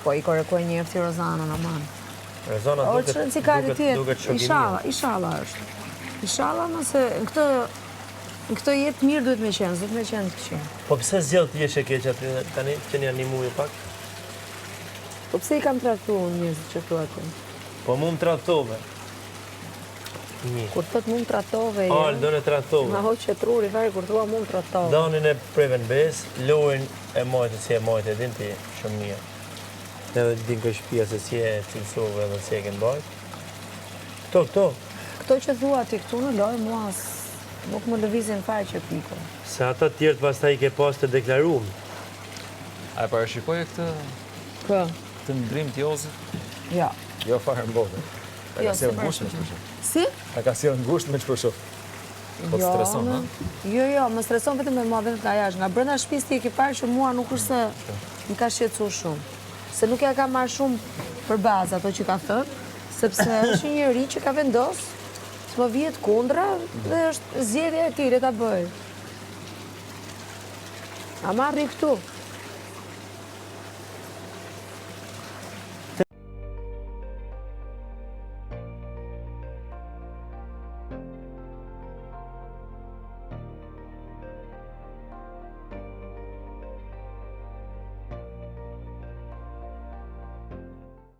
Po, i korekuaj një efti Rozana në manë. Rozana duket shokimia. Ishala është. Ishala nëse në këtë jetë mirë duhet me qenë, duhet me qenë të qenë. Po pëse zgjellë të jesh e keq aty tani që një animuje pak? Po pëse i kam traktu njëzit që thua aty? Po mu më traktove. Kur thot mu më traktove, do në traktove. ma hoqë që truri, fare kur thua mu më traktove. Danin e preven bes, lojnë e majtë si e majtë, e din ti shumë mirë. Edhe din kë shpia se si e cilësove dhe si e kënë bajtë. Këto. Këto që thua ti këtu në lojë, mua nuk më lëvizin fare që piko. Se ata tjertë pas ta i ke pas të deklarumë. A e parashikoje këtë ndrim t'Jozit? Ja. Jo fare në bote. Ta ka si e ngusht me që përshu. Si? Ta ka si e ngusht me që përshu. Po të streson, ha? Jo, më streson vetëm me mua vetëm nga jashtë. Nga brenda shtëpis ti e ke parë që mua nuk është se më ka shqetësu shumë. Se nuk ja ka marrë shumë për bazë ato që ka thënë, sepse është një njeri që ka vendos të më vijet kundra dhe është zgjedhja e tij, le ta bëj. A marri këtu.